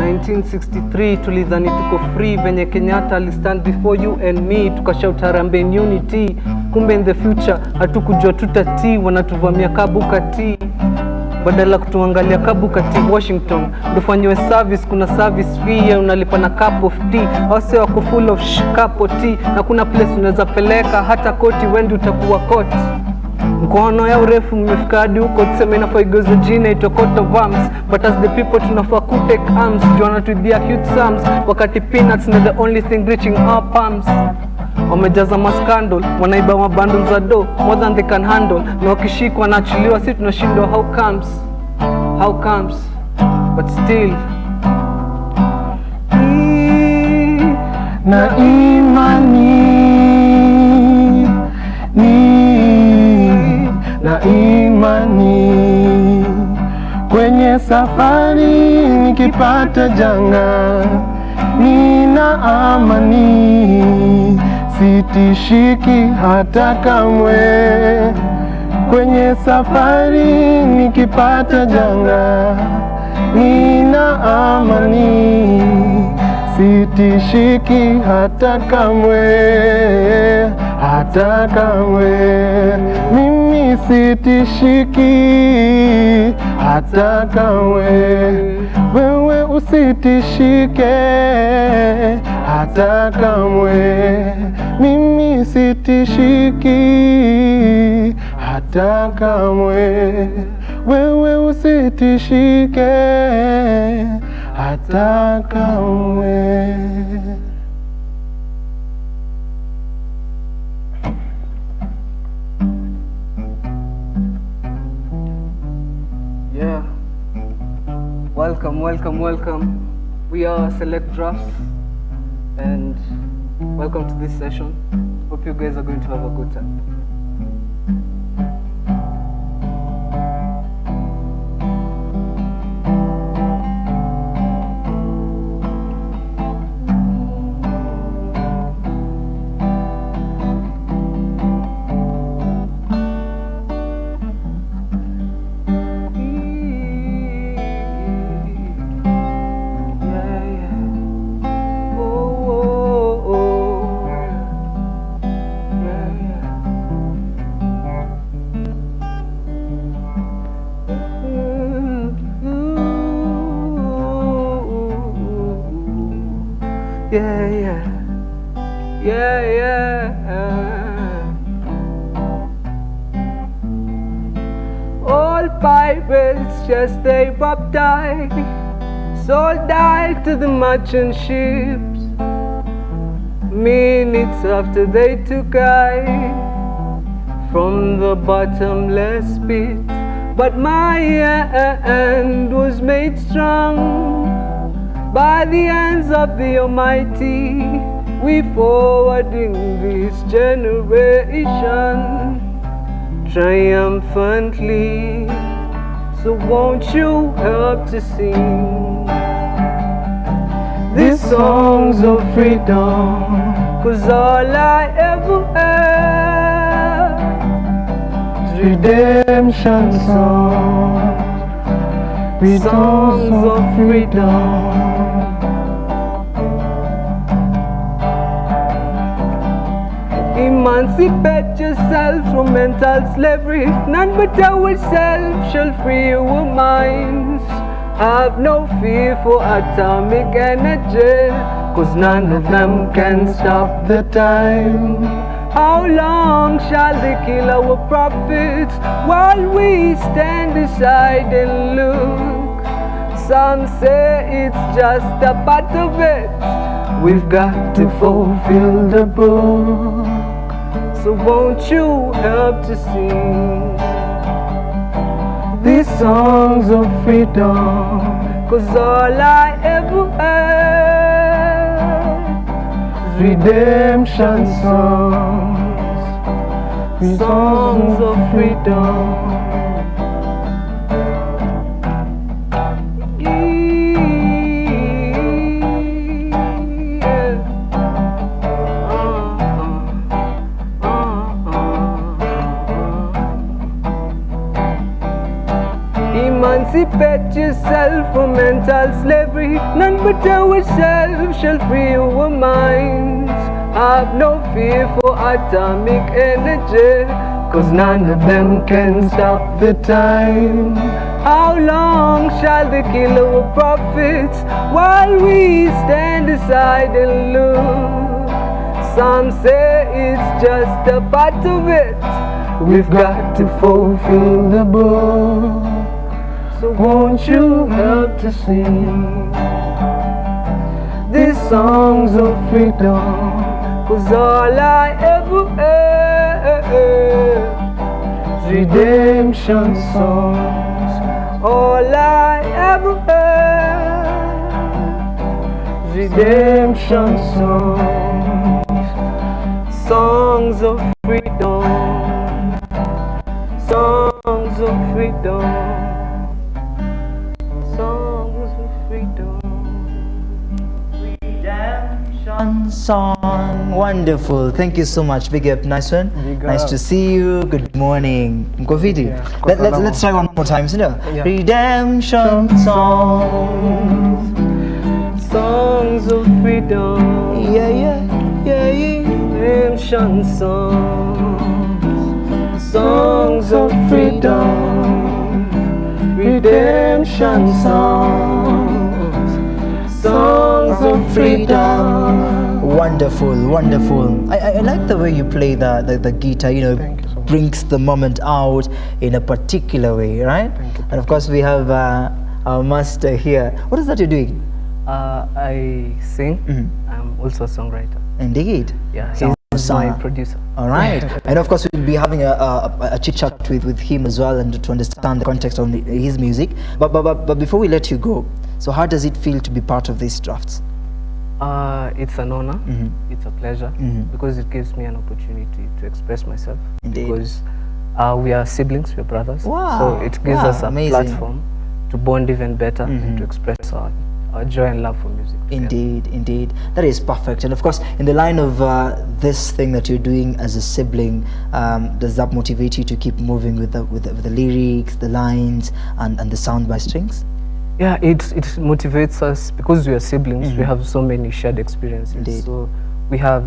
1963 tulidhani tuko free, venye Kenyatta alistand before you and me, tukashout Harambee Unity. Kumbe in the future hatukujua tutatii, wanatuvamia kabukati badala kutuangalia kabukati Washington. Ndofanywe service, kuna service fee unalipa na cup of tea, wase wako full of cup of tea, na kuna place unaweza peleka hata koti, wendi utakuwa koti. Mkono ya urefu mmefika hadi huko, tuseme inafaa igoze jina ito coat of arms, but as the people tunafaa kutake arms, joana to the huge sums, wakati peanuts na the only thing reaching our palms. Wamejaza maskandal, wanaiba mabundles za do more than they can handle, na wakishikwa wanaachiliwa, si tunashindwa how comes, but still na imani na imani kwenye safari, nikipata janga nina amani, sitishiki hata kamwe. Kwenye safari, nikipata janga nina amani, sitishiki hata kamwe, hata kamwe. Mimi sitishiki hata kamwe, wewe usitishike hata kamwe. Mimi sitishiki hata kamwe, wewe usitishike hata kamwe. Yeah, welcome. We are Select Drafts, and welcome to this session. Hope you guys are going to have a good time. All pirates just stay baptized, sold out to the merchant ships. Minutes after they took I from the bottomless pit, but my hand was made strong by the hands of the Almighty. We forwarding this generation triumphantly. So won't you help to sing these songs of freedom? 'Cause all I ever had is Redemption songs, songs of freedom. Emancipate yourself from mental slavery. None but ourselves shall free our minds. Have no fear for atomic energy, 'cause none of them can stop the time. How long shall they kill our prophets while we stand aside and look? Some say it's just a part of it. We've got to fulfill the book. So won't you help to sing these songs of freedom? 'Cause all I ever had is redemption songs, songs of freedom. emancipate yourself from mental slavery. None but ourselves shall free our minds. Have no fear for atomic energy, 'cause none of them can stop the time. How long shall they kill our prophets while we stand aside and look? Some say it's just a part of it. We've got to fulfill the book. So won't you help to sing these songs of freedom? 'Cause all I ever heard is redemption songs. All I ever heard is redemption songs. Songs of freedom. Songs of freedom. Songs of freedom. Redemption song. Wonderful. Thank you so much. Big up. Nice one. Big Nice up. to see you. Good morning. Mkofiti. Yeah, Let's try one more time. Yeah. Redemption songs. Songs of freedom. Yeah, yeah, yeah, yeah. Redemption songs. Songs of freedom. Redemption songs. Songs of freedom. Wonderful, wonderful. I like the way you play the guitar, you know, Thank you so much. brings the moment out in a particular way, right? Thank you. And of course we have our master here. What is that you're doing? I sing. Mhm. I'm also a songwriter. Indeed. Yeah, So- he's my producer. All right. And of course, we'll be having a chit chat with him as well, and to understand the context of his music. But before we let you go, so how does it feel to be part of these drafts? It's an honor. Mhm. It's a pleasure Mhm. because it gives me an opportunity to express myself. Indeed. Because we are siblings, we're brothers. Wow. So it gives Wow, us a amazing. platform to bond even better Mhm. and to express our joy and love for music. together. Indeed, indeed. That is perfect. And of course, in the line of this thing that you're doing as a sibling, does that motivate you to keep moving with the lyrics, the lines, and the sound by strings? Yeah, it motivates us because we are siblings. Mhm. We have so many shared experiences. Indeed. So we have,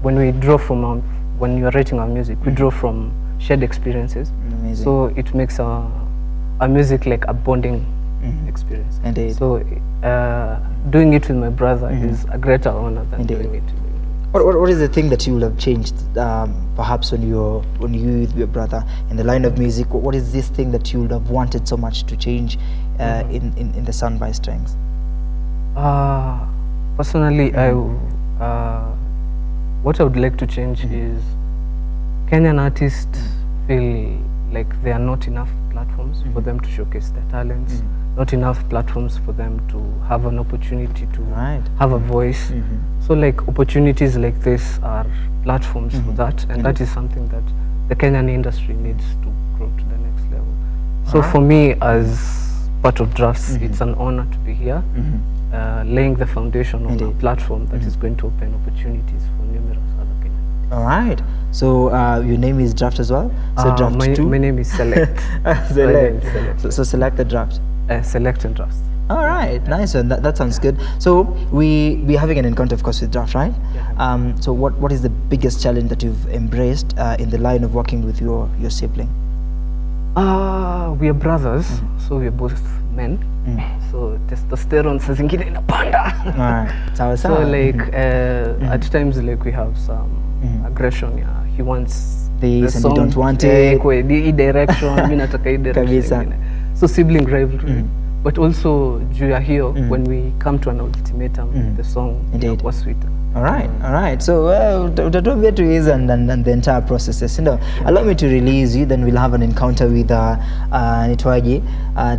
when we draw from when you are writing our music, we draw from shared experiences. Amazing. So it makes our music like a bonding Mhm. experience. Indeed. So doing it with my brother Mhm. is a greater honor than Indeed. doing it. What is the thing that you would have changed, perhaps when you with your brother in the line of music? What is this thing that you would have wanted so much to change in the sound by strings? Personally, what I would like to change is Kenyan artists feel like there are not enough platforms for them to showcase their talents, not enough platforms for them to have an opportunity to Right. have a voice. So like opportunities like this are platforms for that, and that is something that the Kenyan industry needs to grow to the next level. So for me, as part of Drafts, it's an honor to be here, laying the foundation of a Indeed. platform that is going to open opportunities for numerous other Kenyans. All right. So your name is Draft as well. So Draft my 2. name is Select. Select. Select. So select the draft. Select and Drafts. All right, nice one. That sounds good. So we're having an encounter, of course, with Draft, right? Yeah. So what is the biggest challenge that you've embraced in the line of working with your sibling? We are brothers, so we are both men. So testosterone saa zingine inapanda. All right. Sawa So sawa. like at times like we have some aggression. Yeah, he wants This the and you don't song, want it. kwa hii direction, mimi nataka hii direction Kabisa. ingine. So sibling rivalry. But also juu ya hiyo, when we come to an ultimatum, the song Indeed. inakuwa sweeter. All right. So utatuambia to is and the entire processes. You know, allow me to release you. Then we'll have an encounter with Nitwaji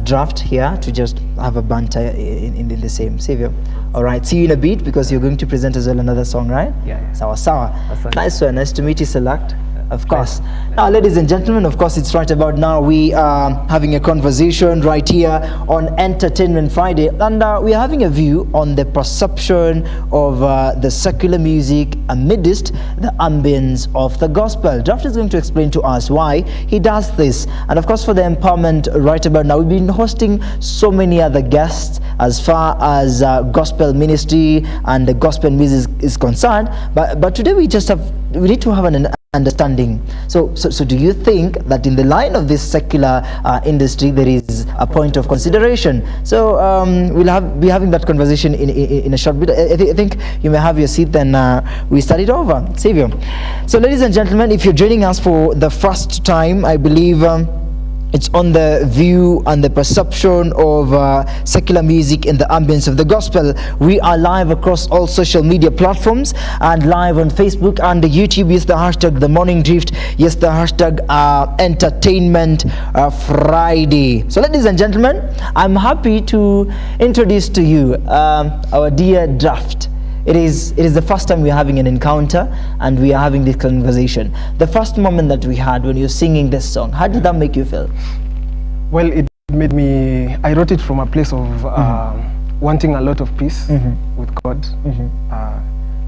Draft here to just have a banter in the same Savior. All right. See you in a bit because you're going to present as well another song, right? Yeah. Sawa sawa. Asante. Nice one. Nice to meet you, Select. Of course. Now, ladies and gentlemen, of course, it's right about now. We are having a conversation right here on Entertainment Friday, and we are having a view on the perception of the secular music amidst the ambience of the gospel. Draft is going to explain to us why he does this. And of course, for the empowerment right about now, we've been hosting so many other guests as far as gospel ministry and the gospel music is concerned. But today we need to have an understanding. So do you think that in the line of this secular industry there is a point of consideration? So we'll be having that conversation in a short bit. I think you may have your seat, then we start it over. Savio. So ladies and gentlemen, if you're joining us for the first time, I believe it's on the view and the perception of secular music in the ambience of the gospel. We are live across all social media platforms and live on Facebook and YouTube. Yes, the hashtag The Morning Drift. Yes, the hashtag Entertainment Friday. So ladies and gentlemen, I'm happy to introduce to you our dear Draft. It is the first time we're having an encounter and we are having this conversation. The first moment that we had when you're singing this song, how did that make you feel? Well, it made me, I wrote it from a place of wanting a lot of peace with God.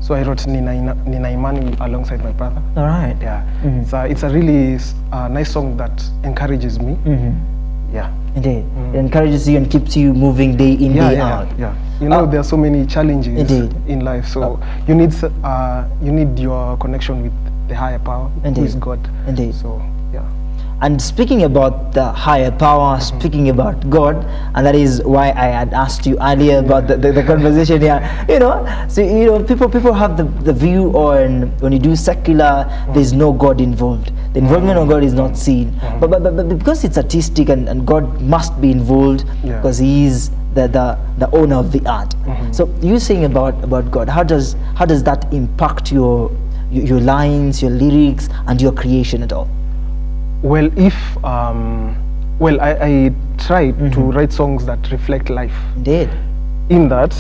So I wrote Nina Imani alongside my brother. All right. Yeah. It's a really nice song that encourages me. Yeah. Indeed. It encourages you and keeps you moving day in, day out. Yeah. You know, there are so many challenges in life, so you need your connection with the higher power, who is God. Indeed. So yeah. And speaking about the higher power, speaking about God, and that is why I had asked you earlier about the conversation here. You know, so you know, people have the view on when you do secular, there's no God involved. The involvement of God is not seen. But because it's artistic and God must be involved because He is the owner of the art. So you saying about God, how does that impact your lines, your lyrics, and your creation at all? Well, I try to write songs that reflect life. Indeed. In that,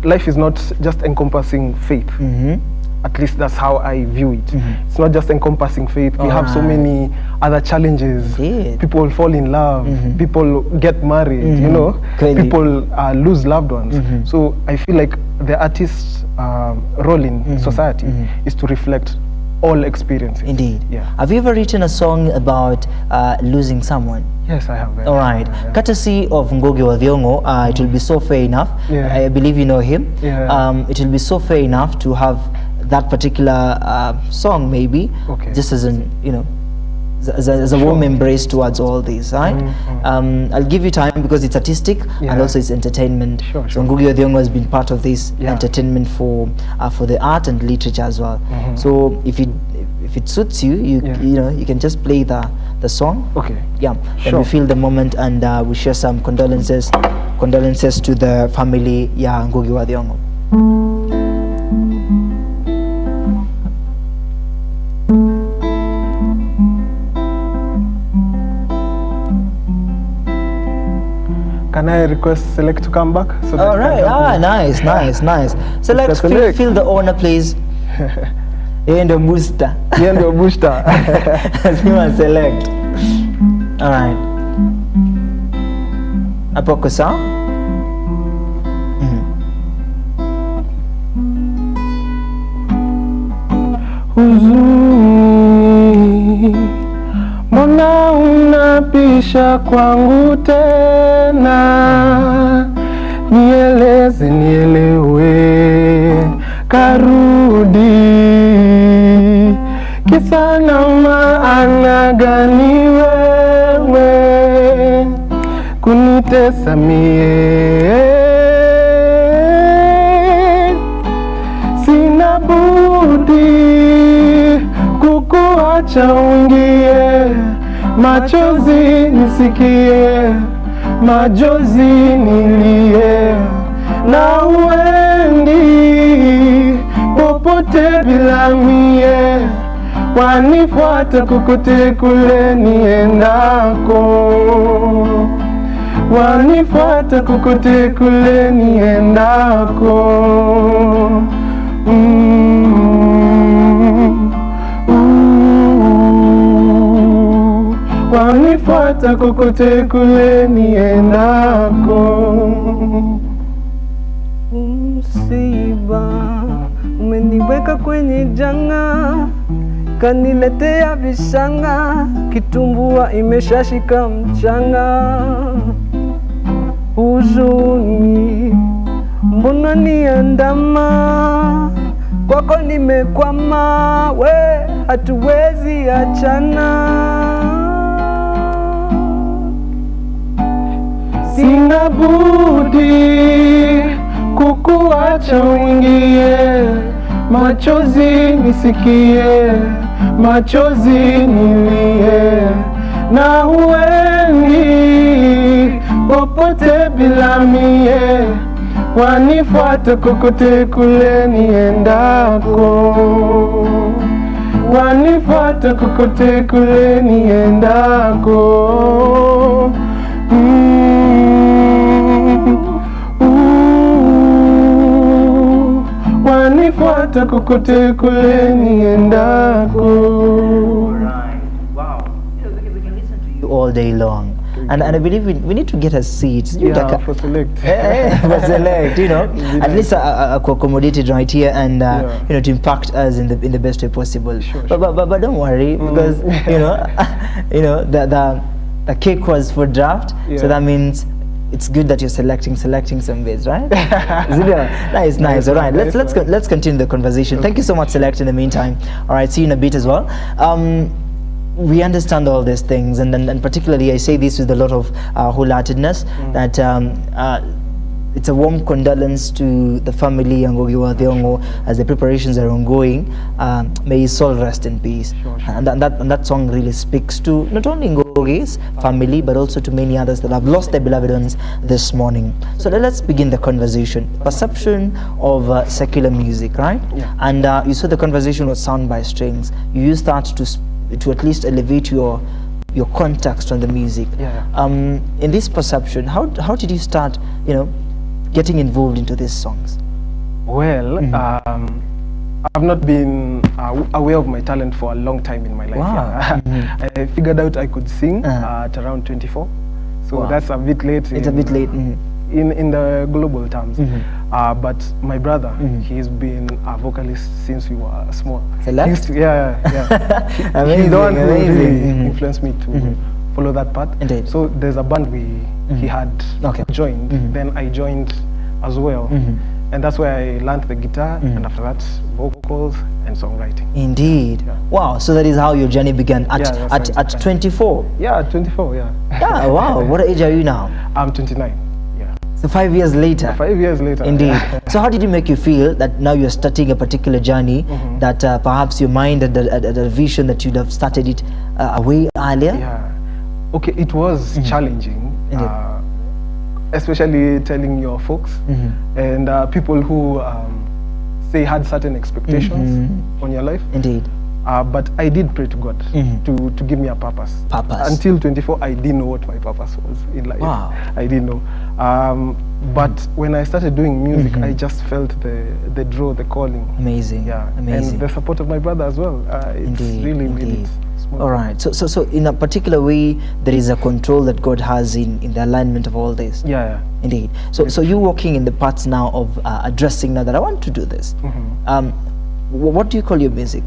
life is not just encompassing faith. At least that's how I view it. It's not just encompassing faith. We have so many other challenges. Indeed. People fall in love. People get married. You know, people lose loved ones. So I feel like the artist's role in society is to reflect all experiences. Indeed. Yeah. Have you ever written a song about losing someone? Yes, I have. All right. Courtesy of Ngugi wa Thiong'o, it will be so fair enough. I believe you know him. It will be so fair enough to have that particular song, maybe, just as an, you know, as a warm embrace towards all this, right? I'll give you time because it's artistic and also it's entertainment. So Ngugi wa Thiong'o has been part of this entertainment for the art and literature as well. So if it suits you, you know, you can just play the song. Yeah. Then we feel the moment and we share some condolences to the family. Yeah, Ngugi wa Thiong'o. Can I request Select to come back? So All right. Nice. Select, feel the honor, please. Yeye ndio booster. Lazima Select. All right. Hapo kwa sawa? Huzuni, mbona unapisha kwangu tena? Nieleze nielewe, karudi. Kisa na maana gani wewe kunitesa mie? Sina budi kukuacha uingie, machozi nisikie, majozi nilie, na uendi popote bila mie, wanifuata kokote kule niendako, wanifuata kokote kule niendako. wanifuata kokote kule niendako. Msiba umeniweka kwenye janga, kaniletea vishanga, kitumbua imeshashika mchanga. Huzuni mbona niandama, kwako nimekwama, we hatuwezi achana. Sina budi kukuacha uingie, machozi nisikie, machozi nilie, na huendi popote bila mie, wanifuata kokote kule niendako, wanifuata kokote kule niendako. Wanifuata kokote kule niendako. Right. Wow. We can listen to you all day long. And I believe we need to get a seat. For select. For select, at least accommodated right here and to impact us in the best way possible. Sure. But don't worry, because the cake was for draft, so that means it's good that you're selecting some bits, right? Nice. All right, let's continue the conversation. Thank you so much, Select. In the meantime, all right, see you in a bit as well. We understand all these things, and particularly I say this with a lot of wholeheartedness, that it's a warm condolence to the family Ngugi wa Thiong'o as the preparations are ongoing. May his soul rest in peace. Sure. And that song really speaks to not only Ngugi's family but also to many others that have lost their beloved ones this morning. So let's begin the conversation. Perception of secular music, right? Yeah. And you said the conversation was sound by strings. You used that to at least elevate your context on the music. In this perception, how did you start getting involved into these songs? Well, I've not been aware of my talent for a long time in my life. Wow. I figured out I could sing at around 24, so that's a bit late. It's a bit late in the global terms. But my brother, he's been a vocalist since we were small. Select? He's Amazing, he's the one who amazing. really influenced me to follow that path. Indeed. So there's a band he had joined. Then I joined as well. And that's where I learned the guitar, and after that, vocals and songwriting. Indeed. Yeah. Wow. So that is how your journey began at 24. Yeah, 24. Yeah. Yeah. Wow. What age are you now? I'm 29. Yeah. So 5 years later. 5 years later. Indeed. So how did you make you feel that now you're starting a particular journey that perhaps your mind had a vision that you'd have started it way earlier? Yeah. Okay, it was challenging. Especially telling your folks and people who say had certain expectations on your life. Indeed. But I did pray to God to give me a purpose. Until 24, I didn't know what my purpose was in life. Wow. I didn't know. But when I started doing music, I just felt the draw, the calling. Amazing. Yeah. Amazing. And the support of my brother as well. It's really made it smooth. All right. So in a particular way, there is a control that God has in the alignment of all this. Yeah. Indeed. So you're working in the parts now of addressing now that I want to do this. What do you call your music?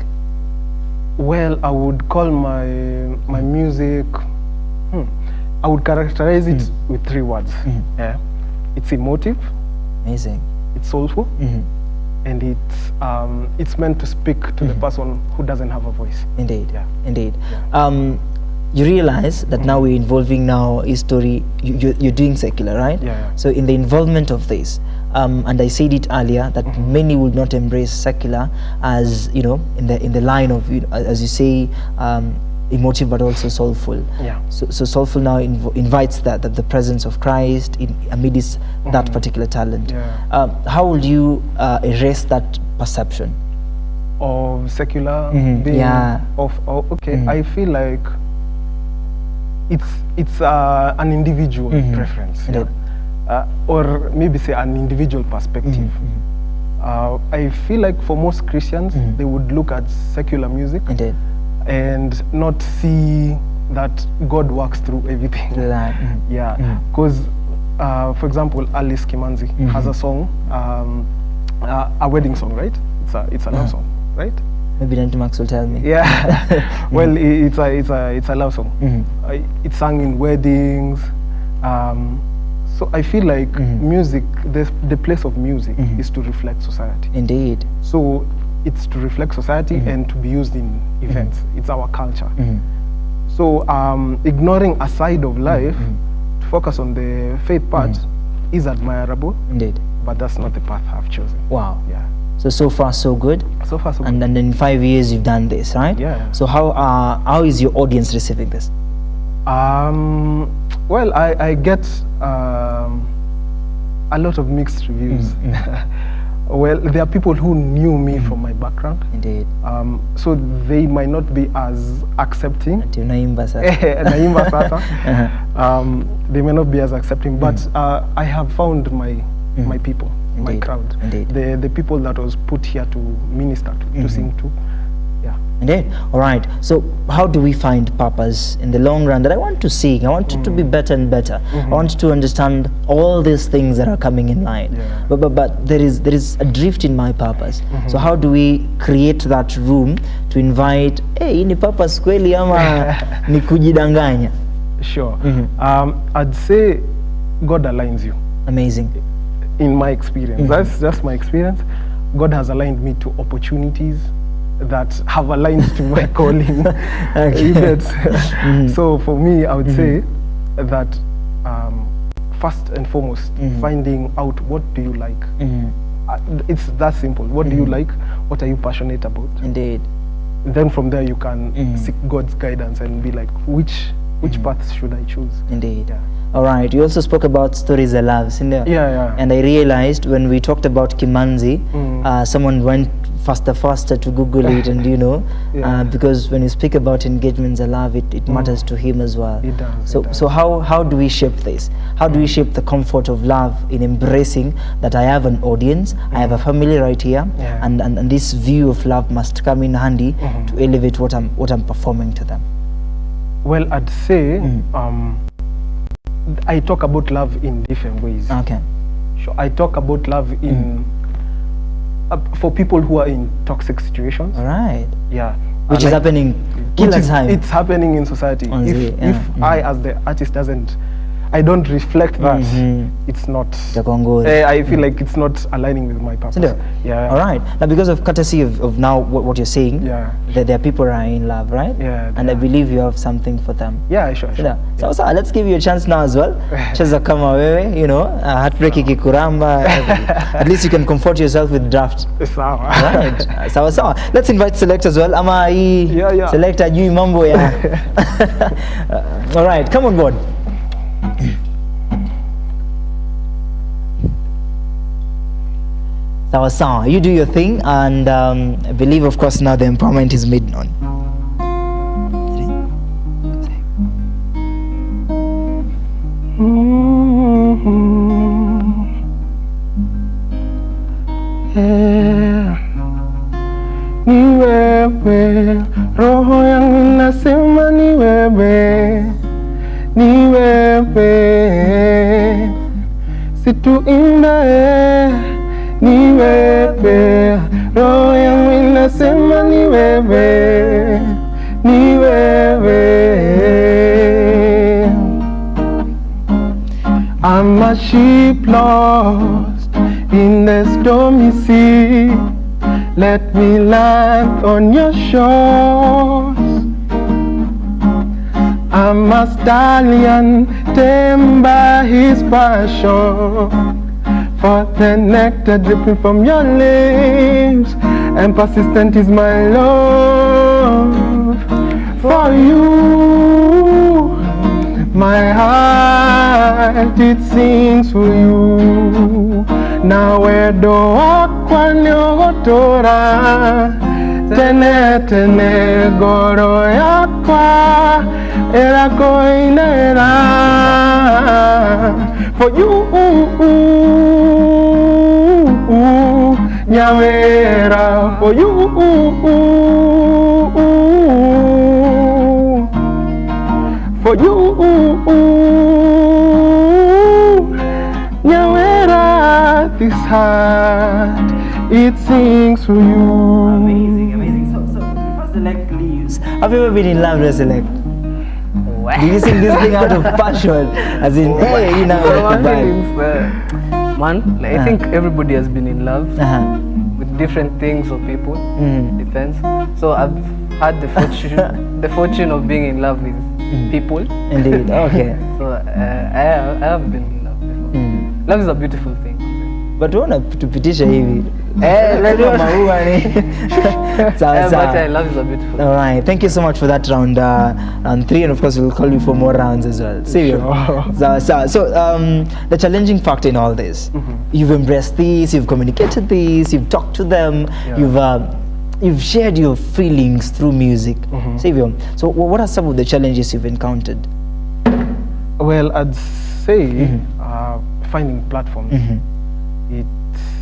Well, I would call my music. I would characterize it with 3 words. Yeah, it's emotive. Amazing. It's soulful, and it's meant to speak to the person who doesn't have a voice. Indeed. Yeah. Indeed. You realize that now we're involving now history. You're doing secular, right? Yeah. So in the involvement of this, and I said it earlier that many would not embrace secular as in the line of as you say emotive but also soulful. Yeah. So soulful now invites the presence of Christ amidst that particular talent. Yeah. How would you erase that perception of secular being okay? I feel like it's an individual preference. Or maybe say an individual perspective. I feel like for most Christians, they would look at secular music and not see that God works through everything. Through that. Yeah, because for example, Alice Kimanzi has a song, a wedding song, right? It's a love song, right? Maybe Nanti Max will tell me. Yeah. Well, it's a love song. It's sung in weddings. So I feel like music, the place of music is to reflect society. Indeed. So it's to reflect society and to be used in events. It's our culture. So ignoring a side of life to focus on the faith part is admirable. Indeed. But that's not the path I've chosen. Wow. Yeah. So far so good. So far so good. And then in 5 years you've done this, right? Yeah. So how is your audience receiving this? Well, I get a lot of mixed reviews. Well, there are people who knew me from my background. Indeed. So they might not be as accepting. They may not be as accepting, but I have found my people, my crowd. Indeed. The people that was put here to minister to sing to. Yeah. Indeed. All right. So how do we find purpose in the long run? That I want to sing. I want it to be better and better. I want to understand all these things that are coming in line. Yeah. But there is a drift in my purpose. So how do we create that room to invite, hey, ni purpose kweli ama ni kujidanganya? Sure. I'd say God aligns you. Amazing. In my experience, that's just my experience. God has aligned me to opportunities that have aligned to my calling. You get? So for me, I would say that first and foremost, finding out what do you like. It's that simple. What do you like? What are you passionate about? Indeed. Then from there you can seek God's guidance and be like, which path should I choose? Indeed. Yeah. All right. You also spoke about stories of love, Cindy. Yeah. And I realized when we talked about Kimanzi, someone went faster to Google it, and because when you speak about engagements and love, it matters to him as well. It does. So how do we shape this? How do we shape the comfort of love in embracing that I have an audience, I have a family right here, and this view of love must come in handy to elevate what I'm performing to them? Well, I'd say I talk about love in different ways. Okay. Sure. I talk about love in for people who are in toxic situations. All right. Yeah. Which is happening killer time. It's happening in society. If I, as the artist, I don't reflect that, it's not. I feel like it's not aligning with my purpose. Yeah. All right. Now, because of courtesy of now what you're saying, that there are people who are in love, right? Yeah. And I believe you have something for them. Yeah, sure. So let's give you a chance now as well. Cheza kama wewe, heartbreak ikikuramba. At least you can comfort yourself with draft. Sawa. Right. Sawa. Let's invite Select as well. Ama Select ajui mambo ya. All right, come on board. Sawa, you do your thing, and I believe, of course, now the empowerment is made known. Ni wewe, roho yangu inasema ni wewe. Ni wewe, situimbe. Ni wewe, roho yangu inasema ni wewe. Ni wewe. I'm a sheep lost in the stormy sea. Let me land on your shores. I'm a stallion tamed by his passion, for the nectar dripping from your lips, and persistent is my love for you. My heart, it sings for you. Na wedo wakwa nyogotora, tene goro yakwa erakoinera. For you, Nyawera, for you. for you. Nyawera, this heart, it sings for you. Amazing, amazing. So before Select leaves, have you ever been in love with Select? What? Did you sing this thing out of passion? As in, hey, you know, man, I think everybody has been in love with different things or people. Depends. So I've had the fortune of being in love with people. Indeed. Okay. So I have been in love before. Love is a beautiful thing. But wanna tupitisha hivi. Lazima maua ni. Sawa sawa. But love is a beautiful thing. All right. Thank you so much for that round 3, and of course we'll call you for more rounds as well. See you. So the challenging factor in all this, you've embraced this, you've communicated this, you've talked to them, you've shared your feelings through music. Savio, so what are some of the challenges you've encountered? Well, I'd say finding platforms.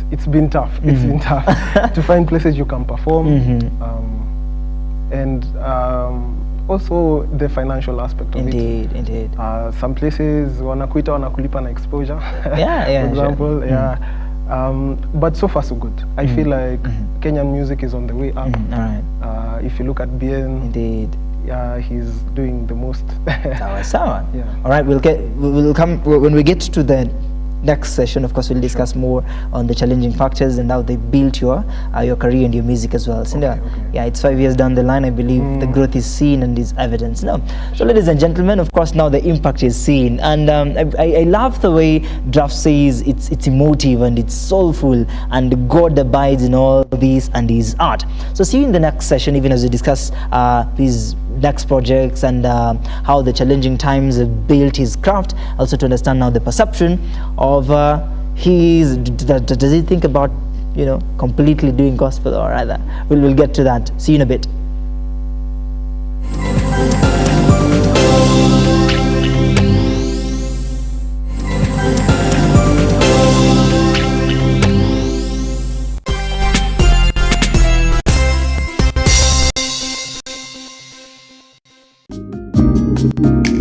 It's been tough. It's been tough to find places you can perform, and also the financial aspect of it. Indeed. Some places wanakulipa na exposure. For example, sure. But so far so good. I feel like Kenyan music is on the way up. If you look at Bien, indeed. Yeah, he's doing the most. Sawa. Yeah. All right, we'll come when we get to the next session. Of course, we'll discuss more on the challenging factors and how they built your career and your music as well. So, yeah, it's 5 years down the line. I believe the growth is seen and is evident. No, so ladies and gentlemen, of course, now the impact is seen, and I love the way Draft says it's emotive and it's soulful, and God abides in all this and His art. So, see you in the next session, even as we discuss these next projects and how the challenging times have built his craft, also to understand now the perception of does he think about, you know, completely doing gospel, or rather we'll get to that. See you in a bit.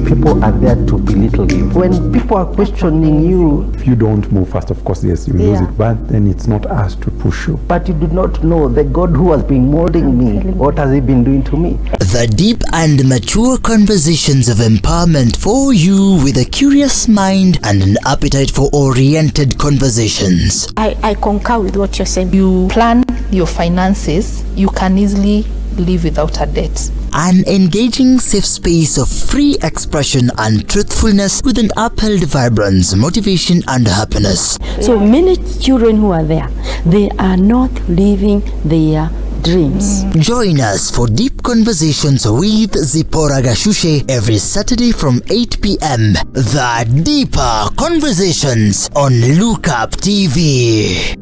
People are there to belittle you. When people are questioning you, if you don't move fast, of course, yes, your music, but then it's not us to push you. But you do not know the God who has been molding me. What has He been doing to me? The deep and mature conversations of empowerment for you with a curious mind and an appetite for oriented conversations. I concur with what you're saying. You plan your finances, you can easily live without a debt. An engaging safe space of free expression and truthfulness with an upheld vibrance, motivation and happiness. So many children who are there, they are not living their dreams. Join us for deep conversations with Zipporah Gashushe every Saturday from 8 p.m. The Deeper Conversations on Look Up TV.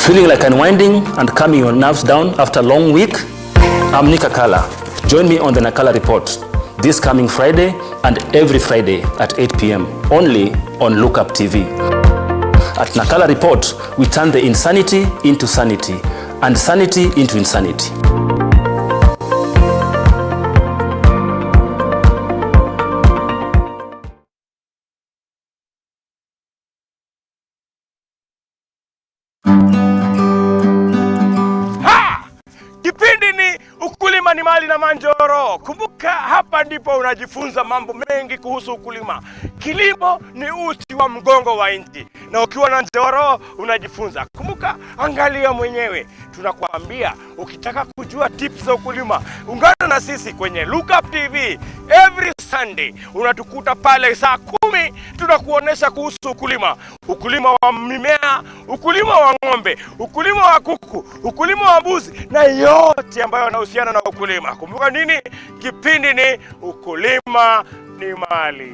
Feeling like unwinding and calming your nerves down after a long week? I'm Nika Kala. Join me on the Nakala Report this coming Friday and every Friday at 8 p.m. only on Look Up TV. At Nakala Report, we turn the insanity into sanity and sanity into insanity. Ni mali na Manjoro. Kumbuka, hapa ndipo unajifunza mambo mengi kuhusu ukulima. Kilimo ni uti wa mgongo wa nchi, na ukiwa na Njoro unajifunza. Kumbuka, angalia mwenyewe. Tunakuambia, ukitaka kujua tips za ukulima, ungana na sisi kwenye Look Up TV every Sunday. Unatukuta pale saa 10, tunakuonesha kuhusu ukulima. Ukulima wa mimea, ukulima wa ng'ombe, ukulima wa kuku, ukulima wa mbuzi, na yote ambayo yanahusiana na ukulima. Kumbuka nini? Kipindi ni Ukulima ni Mali.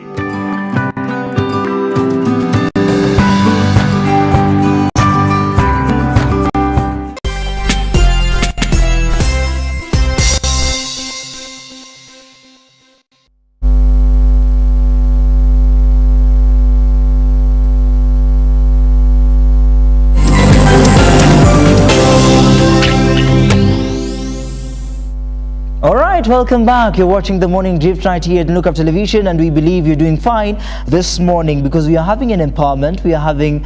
right, welcome back. You're watching the Morning Drift right here at Look Up Television, and we believe you're doing fine this morning because we are having an empowerment. We are having,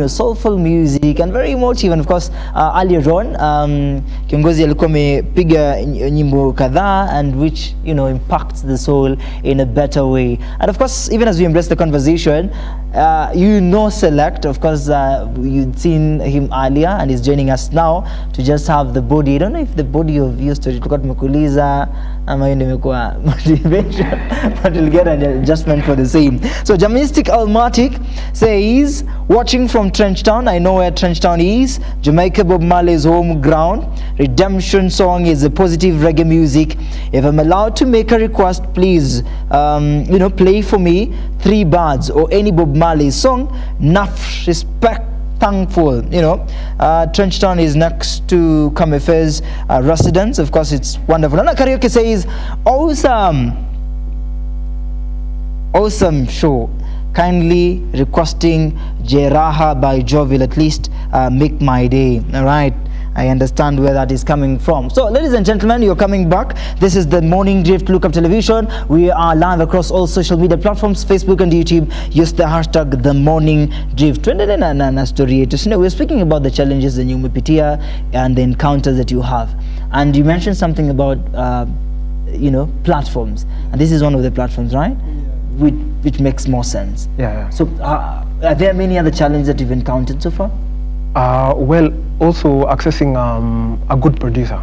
soulful music and very emotive. And of course, earlier on, kiongozi alikuwa amepiga nyimbo kadhaa and which, impacts the soul in a better way. And of course, even as we embrace the conversation, Select, of course, you'd seen him earlier and he's joining us now to just have the body. I don't know if the body of your story tulikuwa tumekuuliza ama imekuwa motivation, but we'll get an adjustment for the same. So Jamistic Almatic says, watching from Trenchtown. I know where Trenchtown is. Jamaica, Bob Marley's home ground. Redemption song is a positive reggae music. If I'm allowed to make a request, please, play for me 3 Birds or any Bob Marley song. Enough respect, thankful. Trenchtown is next to Kamefe's residence. Of course, it's wonderful. Anna Karaoke says, awesome show. Kindly requesting Jeraha by Jovil, at least make my day. All right, I understand where that is coming from. So, ladies and gentlemen, you're coming back. This is the Morning Drift Look Up Television. We are live across all social media platforms, Facebook and YouTube. Use the hashtag The Morning Drift. We're speaking about the challenges that you umepitia and the encounters that you have. And you mentioned something about, platforms. And this is one of the platforms, right? Which makes more sense. Yeah. So, are there many other challenges that you've encountered so far? Well, also accessing a good producer.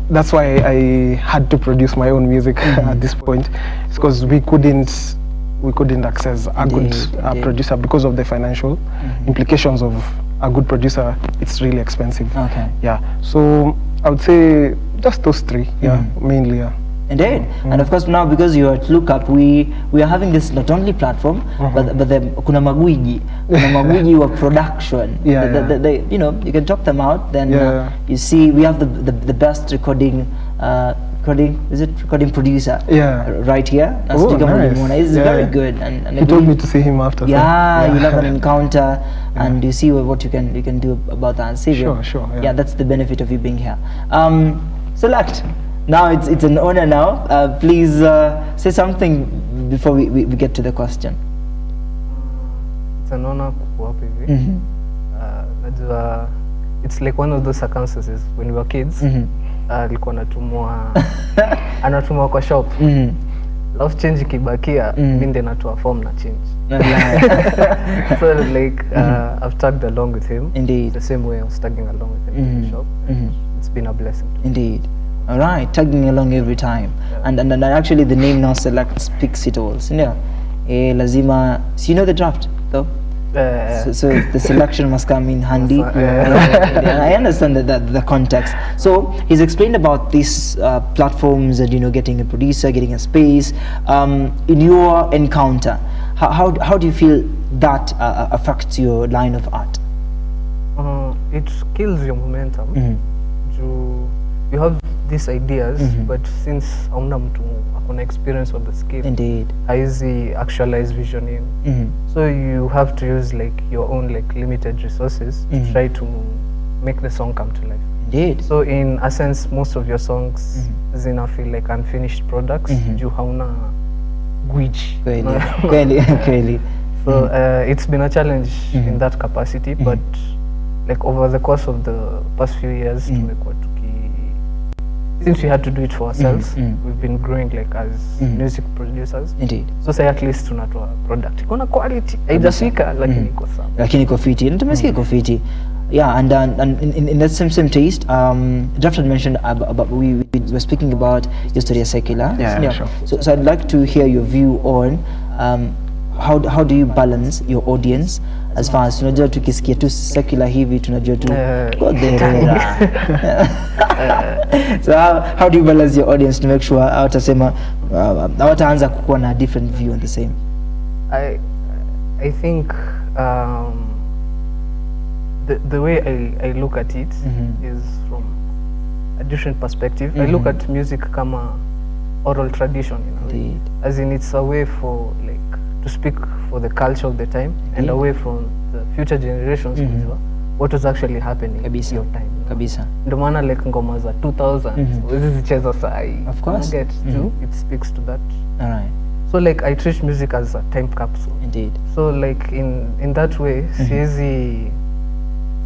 That's why I had to produce my own music at this point. It's because we couldn't access a good producer because of the financial implications of a good producer. It's really expensive. Okay. Yeah. So I would say just those 3. Yeah, mainly. Yeah. Indeed. And of course now, because you're at Lookup, we are having this not only platform, but kuna magwiji wa production. You can talk them out. Then you see we have the best recording producer right here. Oh, nice. He's very good. And he told me to see him after. Yeah, you'll have an encounter and you see what you can do about that. Sure. Yeah, that's the benefit of you being here. Select. Now it's an honor now. Please say something before we get to the question. It's an honor kuwa hapa hivi. Najua it's like one of those circumstances when we were kids. Alikuwa anatumwa kwa shop. Love change kibakia, mimi ndiye natoa form na change. So like I've tagged along with him. Indeed. The same way I was tagging along with him in the shop. It's been a blessing. Indeed. All right, tagging along every time. And actually the name now Select speaks it all. So lazima, so you know the draft though? So the selection must come in handy. I understand the context. So he's explained about these platforms and getting a producer, getting a space. In your encounter, how do you feel that affects your line of art? It kills your momentum. You have these ideas, but since hauna mtu akona experience on the skill, indeed, haizi actualize vision in. So you have to use like your own like limited resources to try to make the song come to life. Indeed. So in a sense, most of your songs zina feel like unfinished products. Juu hauna gwiji. Kweli. So it's been a challenge in that capacity, but like over the course of the past few years, since we had to do it for ourselves, we've been growing like as music producers. Indeed. So say at least tunatoa product ikona quality haijafika lakini iko sawa, lakini iko fiti, na tumesikia iko fiti. Yeah, and in that same taste, Draft had mentioned about we were speaking about your story as secular. Yeah, sure. So I'd like to hear your view on how do you balance your audience as far as tunajua tukisikia tu secular hivi tunajua tu godera. So how do you balance your audience to make sure hawataanza kukuwa na different view on the same? I think the way I look at it is from a different perspective. I look at music kama oral tradition, as in it's a way for like to speak for the culture of the time and away from the future generations what was actually happening at your time. kabisa. Ndio maana like ngoma za 2000 hizi zicheza sahi. Of course. Get to it speaks to that. All right. So like I treat music as a time capsule. Indeed. So like in that way,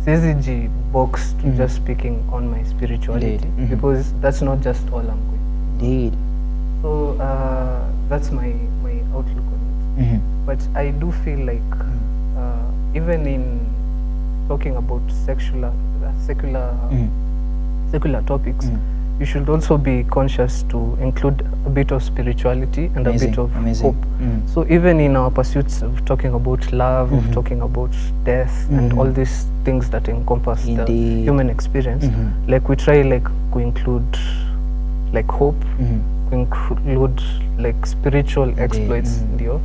siwezi box to just speaking on my spirituality because that's not just all I'm going. Indeed. So that's my outlook on it. But I do feel like even in talking about secular topics, you should also be conscious to include a bit of spirituality and a bit of hope. So even in our pursuits of talking about love, of talking about death and all these things that encompass the human experience, like we try like to include like hope, include like spiritual exploits, ndio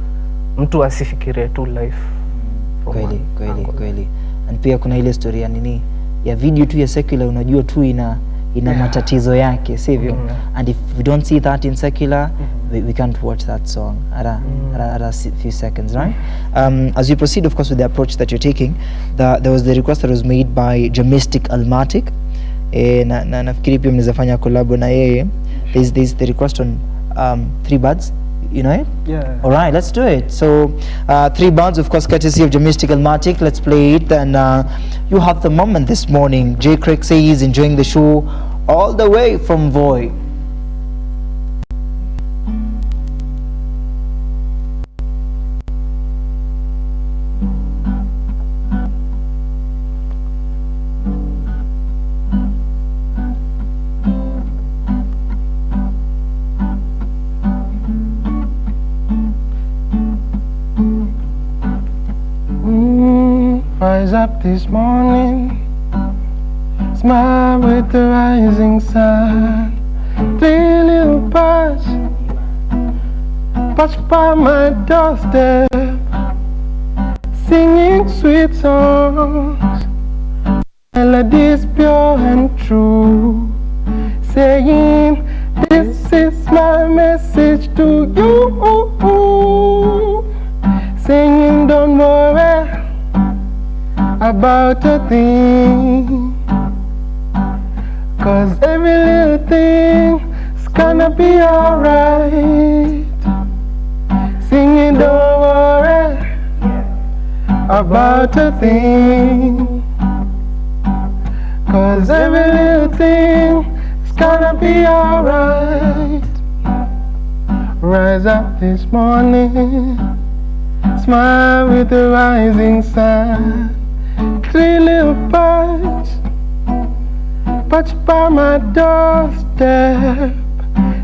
mtu asifikirie tu life from kweli. And pia kuna ile story ya nini ya video tu ya secular, unajua tu ina matatizo yake, sivyo? And if we don't see that in secular, we can't watch that song at a few seconds, right? As you proceed, of course, with the approach that you're taking, there was the request that was made by Jamistic Almatic. Na nafikiri pia mnaweza fanya collab na yeye. There's the request on 3 Birds. You know it? Yeah. All right, let's do it. So 3 Birds, of course, courtesy of Jamistic Almatic. Let's play it. And you have the moment this morning. J. Craig says he's enjoying the show all the way from Voi. Rise up this morning, smile with the rising sun. 3 little birds perched by my doorstep, singing sweet songs, melodies pure and true, saying, this is my message to you. Singing, don't worry about a thing, 'cause every little thing's gonna be alright. Singing, don't worry about a thing, 'cause every little thing's gonna be alright. Rise up this morning, smile with the rising sun. 3 little birds perched by my doorstep,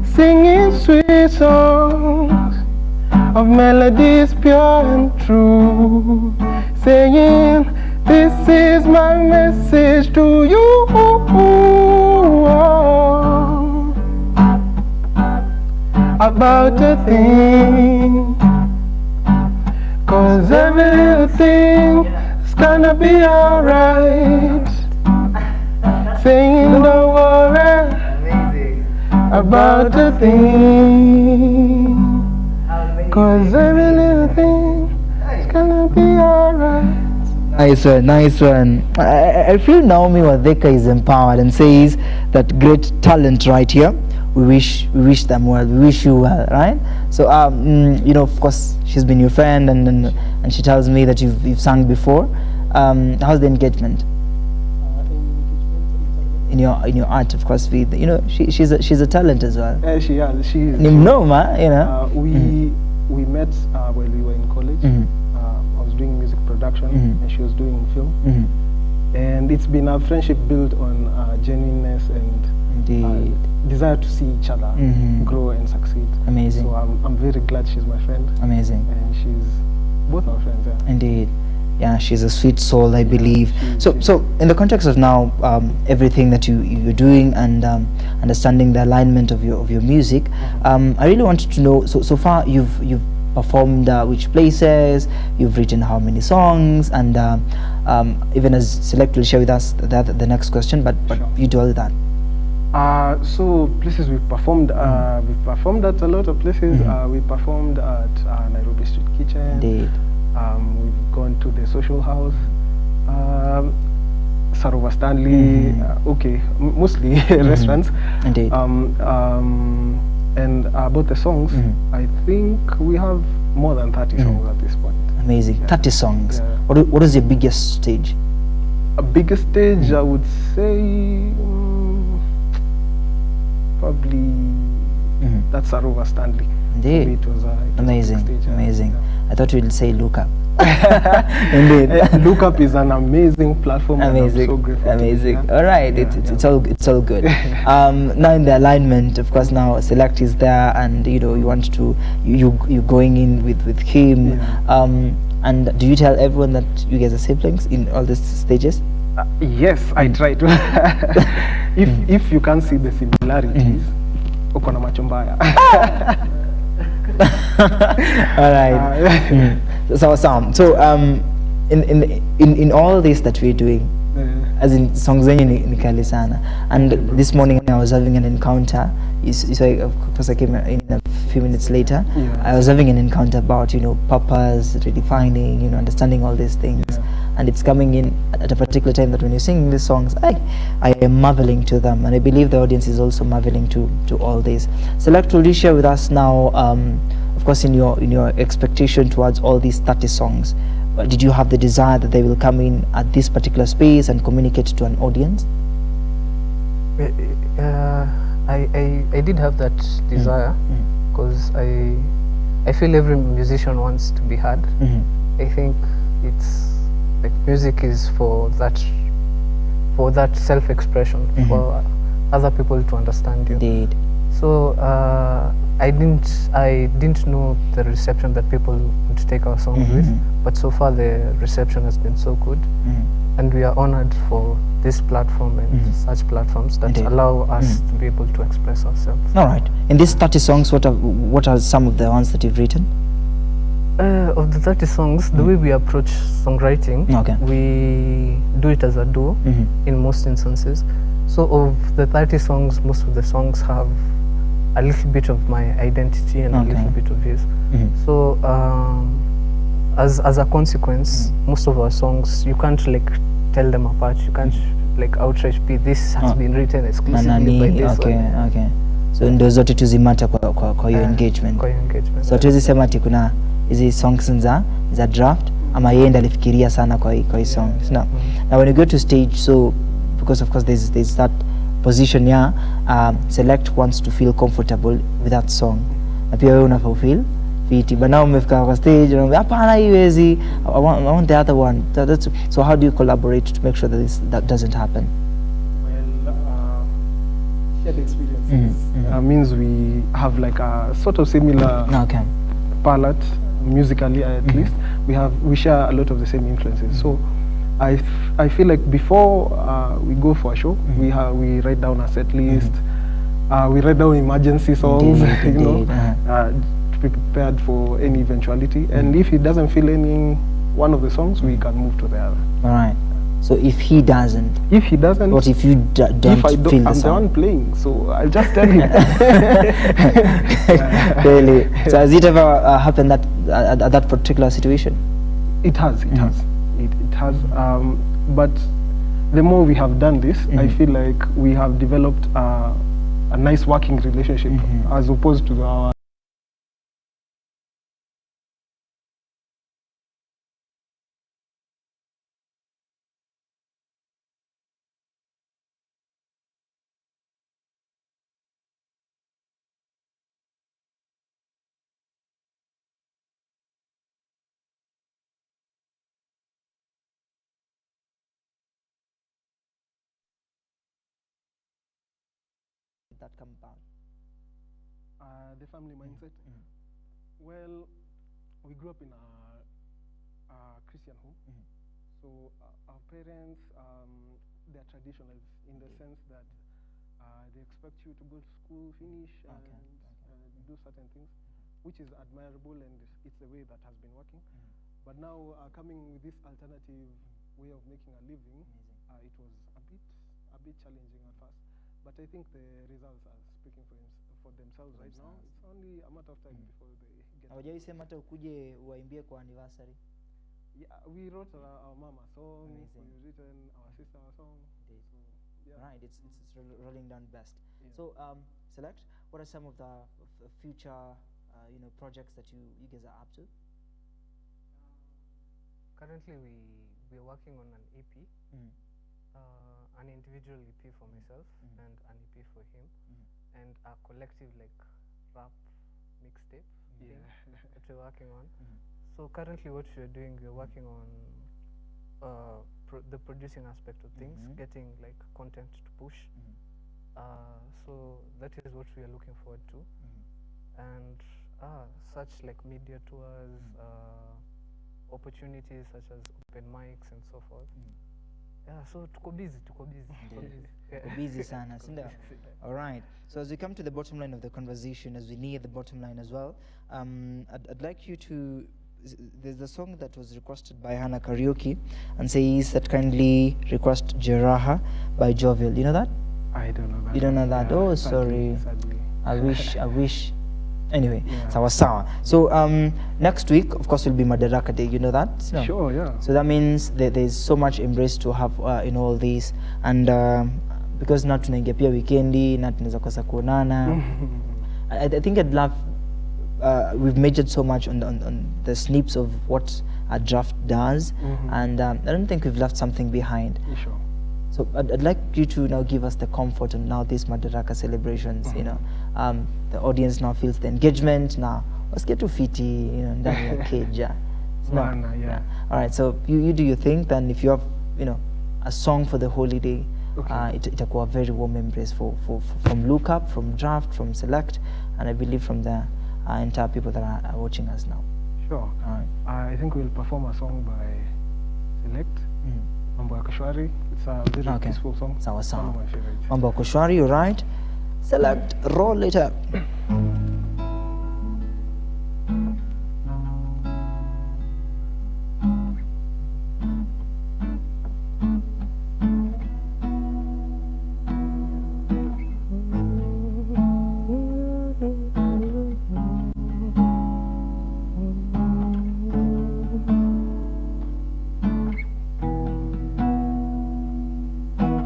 singing sweet songs of melodies pure and true, saying, this is my message to you. About a thing, 'cause every little thing gonna be alright. Saying don't worry about a thing, 'cause every little thing is gonna be alright. Nice one. I feel Naomi Wadheka is empowered and says that great talent right here. We wish them well. We wish you well, right? So you know, of course, she's been your friend, and she tells me that you've sung before. How's the engagement? In your art, of course, with, you know, she's a talent as well. Yeah, she is. Nimnoma, you know. We met when we were in college. I was doing music production, and she was doing film. And it's been a friendship built on genuineness and desire to see each other grow and succeed. Amazing. So I'm very glad she's my friend. Amazing. And she's both our friends. Yeah. Indeed. Yeah, she's a sweet soul, I believe. So in the context of now, everything that you're doing and understanding the alignment of your music, I really wanted to know. So far, you've performed which places, you've written how many songs, and even as Select will share with us the next question. But sure. You do all that. So places we've performed at a lot of places. We performed at Nairobi Street Kitchen. Indeed. We've gone to the Social House. Sarova Stanley, okay, mostly restaurants. Indeed. And about the songs, I think we have more than 30 songs at this point. Amazing. 30 songs. Yeah. What is your biggest stage? A biggest stage, I would say, probably that's Sarova Stanley. Indeed. For me, it was a Amazing. big stage, Amazing. yeah. I thought you'd say Look Up. Indeed. Look Up is an amazing platform. Amazing. And I'm so grateful. Amazing. To All right. It's all good. Now in the alignment, of course, now Select is there, and you want to you're going in with him. Yeah. And do you tell everyone that you guys are siblings in all these stages? Yes, I try to. if you can see the similarities, uko na macho mbaya. All right. So in all this that we're doing, as in songs zenye ni kali sana, and this morning I was having an encounter. So of course I came in a few minutes later. Yeah. I was having an encounter about purpose, redefining, understanding all these things. Yeah. And it's coming in at a particular time that when you're singing these songs, I am marveling to them, and I believe the audience is also marveling to all this. Select, will you share with us now, of course, in your expectation towards all these 30 songs, did you have the desire that they will come in at this particular space and communicate to an audience? I did have that desire, because I feel every musician wants to be heard. I think it's like music is for that self-expression, for other people to understand you. Indeed. So I didn't know the reception that people would take our songs with, but so far the reception has been so good, and we are honored for this platform and such platforms that Indeed. allow us to be able to express ourselves. All right. In these 30 songs, what are some of the ones that you've written? Of the 30 songs, the way we approach songwriting, we do it as a duo in most instances. So of the 30 songs, most of the songs have a little bit of my identity and a little bit of his. So as a consequence, most of our songs, you can't like tell them apart. You can't like outright be this has been written exclusively by this one. Okay. So ndo zote tuzimata kwa your engagement. Kwa engagement. So tuwezi sema ati kuna hizi songs za draft ama yeye ndiye alifikiria sana kwa hii songs. Now when you go to stage, so because of course there's that position Select wants to feel comfortable with that song, na pia wewe unafaa feel fiti, but now umefika kwa stage unaambia hapana hiwezi, I want the other one. So how do you collaborate to make sure that that doesn't happen? Well, shared experiences means we have like a sort of similar palette musically, at least we share a lot of the same influences. So I feel like before we go for a show, we write down a set list, we write down emergency songs, to be prepared for any eventuality. And if he doesn't feel any one of the songs, we can move to the other. All right. So if he doesn't, what if you don't feel the I'm song? the one playing, so I'll just tell him. Really? So has it ever happened that at that particular situation? It has. It has. But the more we have done this, I feel like we have developed a nice working relationship as opposed to our that come about? the family mindset. Well, we grew up in a Christian home, so our parents they're traditional in the sense that they expect you to go to school, finish, and do certain things, which is admirable, and it's the way that has been working. But now coming with this alternative way of making a living, it was a bit challenging at first. But I think the results are speaking for themselves right now. It's only a matter of time before they get. Hawajawahi sema hata ukuje uwaimbie kwa anniversary? Yeah, we wrote our mama song. Amazing. We've written our sister song. Indeed. So, yeah. Right, it's rolling down best. Yeah. So, Select, what are some of the future, projects that you guys are up to? Currently, we're working on an EP, an individual EP for myself and an EP for him, and a collective like rap mixtape thing that we're working on. So currently, what we're doing, we're working on the producing aspect of things, getting like content to push. So that is what we are looking forward to, and such like media tours, opportunities such as open mics and so forth. Yeah, so tuko busy. We're busy sana, sinda. All right. So as we come to the bottom line of the conversation, as we near the bottom line as well, I'd like you to. There's the song that was requested by Hannah Karaoke, and says that kindly request Jeraha by Jovial. You know that? I don't know that. You don't know that? Yeah, Oh, sadly, sorry. sadly. I wish. Anyway, sawa. So next week, of course, will be Madaraka Day. You know that? No? Sure, yeah. So that means that there's so much embrace to have in all this, and because na tunaingia pia weekendi, na tunaweza kosa kuonana. I think I'd love. We've measured so much on the snips of what a draft does, and I don't think we've left something behind. Sure. So I'd like you to now give us the comfort on now these Madaraka celebrations. The audience now feels the engagement. Now let's get to fiti, ndani ya cage. Yeah. All right. So you do your thing. Then if you have a song for the holiday, itakuwa a very warm embrace from Look Up, from Draft, from Select, and I believe from the entire people that are watching us now. Sure. All right. I think we'll perform a song by Select. Mambo ya Kashwari. It's a very peaceful song. Sawa. One of my favorites. Mambo ya Kashwari, all right. Select, roll it up.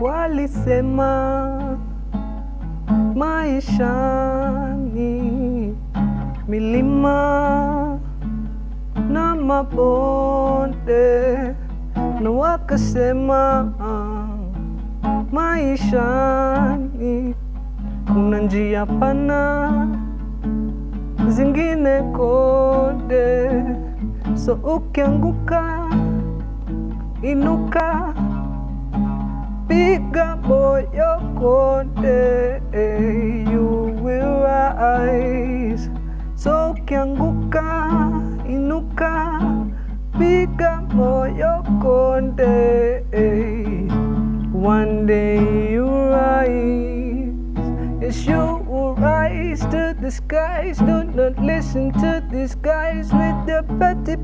Walisema maishani milima na mabonde, na wakasema maishani kuna njia pana zingine konde, so ukianguka inuka, piga moyo konde, you will rise. So ukianguka inuka, piga moyo konde, one day you rise. Yes, you will rise to the skies. Do not listen to these guys with their petty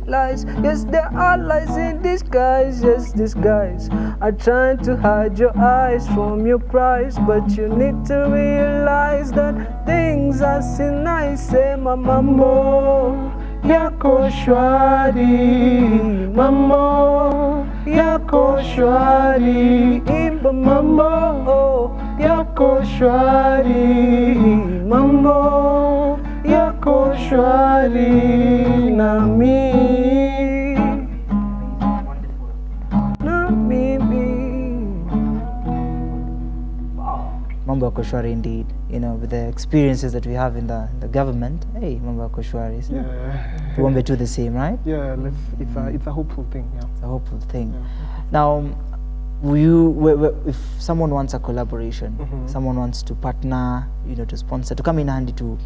lies. Yes, there are lies in disguise. Yes, these guys are trying to hide your eyes from your prize, but you need to realize that things are so nice. Sema mambo yako shwari, mambo yako shwari, imba mambo yako shwari, mambo yako shwari na mimi. Mambo yako shwari indeed. With the experiences that we have in the government, hey, mambo yako shwari. We won't be do the same, right? Yeah, it's a hopeful thing. Yeah, it's a hopeful thing. Yeah. Now, if someone wants a collaboration, someone wants to partner, to sponsor, to come in handy to,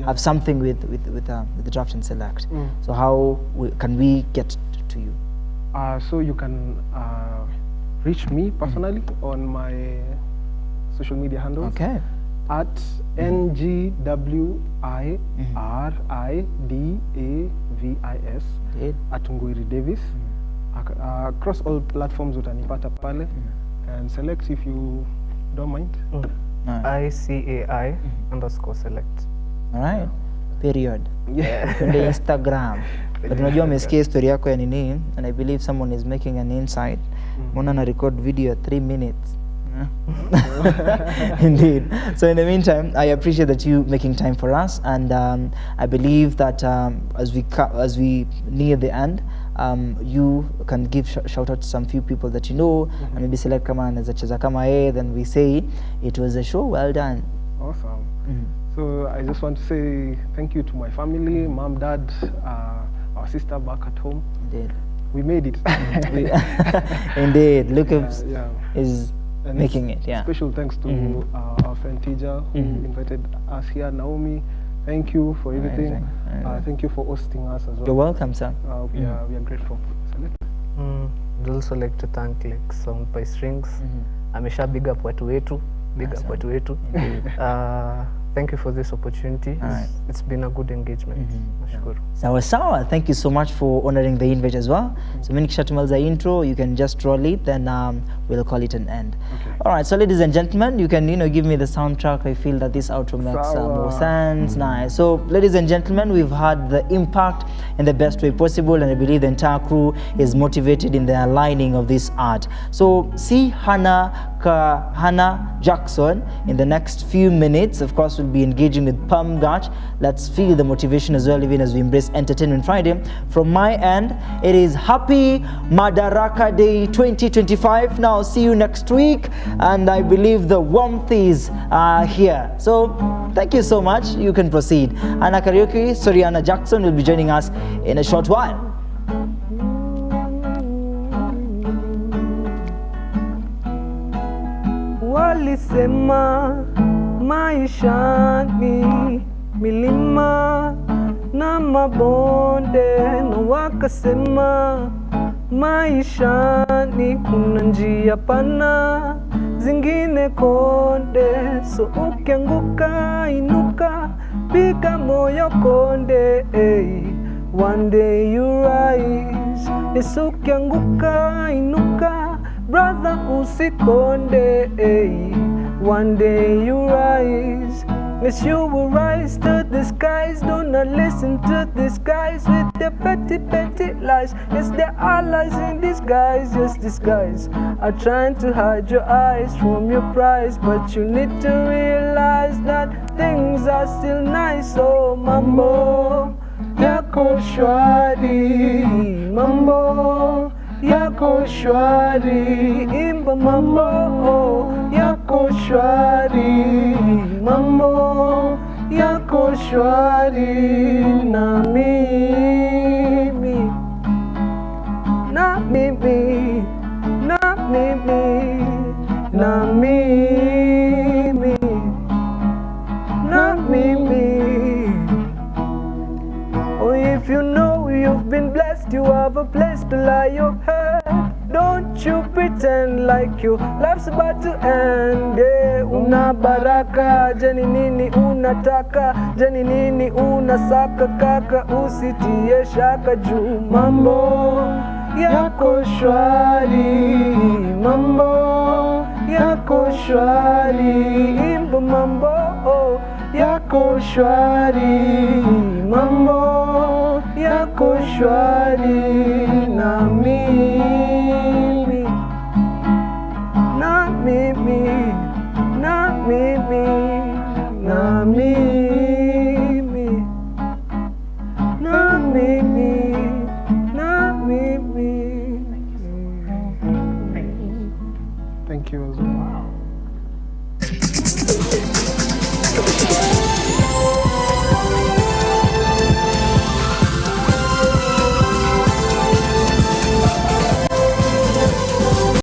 have something with the Draft and Select. So how can we get to you? So you can reach me personally on my social media handles. Okay. At NGWIRIDAVIS at Ngwiri Davis. Across all platforms utanipata pale, and Select if you don't mind. ICAI _select. All right. Period. Yeah. On the Instagram. But unajua umesikia story yako ya nini, and I believe someone is making an insight. Mona na record video at 3 minutes. Indeed. So in the meantime, I appreciate that you making time for us, and I believe that as we near the end, you can give shout out to some few people that you know, and maybe select kama anaweza cheza kama yeye, then we say it was a show well done. Awesome. So I just want to say thank you to my family, mom, dad, our sister back at home. Indeed. We made it. Indeed. Lucas is and making it. Yeah. Special thanks to our friend Tija who invited us here. Naomi, thank you for everything. Thank you for hosting us as well. You're welcome, sir. We are grateful. I'd also like to thank like Sound by Strings. Amesha big up watu wetu. Big up watu wetu. Thank you for this opportunity. It's been a good engagement. Sawa. Thank you so much for honoring the invite as well. So when nikishatumaliza intro, you can just roll it, then we'll call it an end. All right. So ladies and gentlemen, you can give me the soundtrack. I feel that this outro makes more sense. Nice. So ladies and gentlemen, we've had the impact in the best way possible, and I believe the entire crew is motivated in the aligning of this art. So see Hannah Jackson in the next few minutes. Of course, we'll be engaging with Pam Gach. Let's feel the motivation as well, even as we embrace Entertainment Friday. From my end, it is Happy Madaraka Day 2025. Now, see you next week, and I believe the warmth is here. So, thank you so much. You can proceed. Anna Karaoke, Soriana Jackson will be joining us in a short while. Walisema maisha ni milima na mabonde, na wakasema maisha ni kuna njia pana zingine konde. So ukianguka inuka, piga moyo konde, one day you rise. Yes, ukianguka inuka, brother usikonde, one day you rise. Yes, you will rise to the skies. Do not listen to these guys with their petty lies. Yes, there are lies in disguise. Yes, these guys are trying to hide your eyes from your prize, but you need to realize that things are still nice. Oh, mambo yako shwari, mambo yako shwari, imba mambo yako shwari, mambo yako shwari, na mimi, na mimi, na mimi, na mimi, na mimi. Oh, if you know you've been blessed, you have a place to lie your head. Don't you pretend like your life's about to end. Yeah, una baraka, jani nini unataka, jani nini unasaka kaka, usitie shaka juu mambo yako shwari, mambo yako shwari, imba mambo yako shwari, mambo yako shwari, na mimi, na mimi, na mimi, na mimi, na mimi, na mimi. Thank you as well.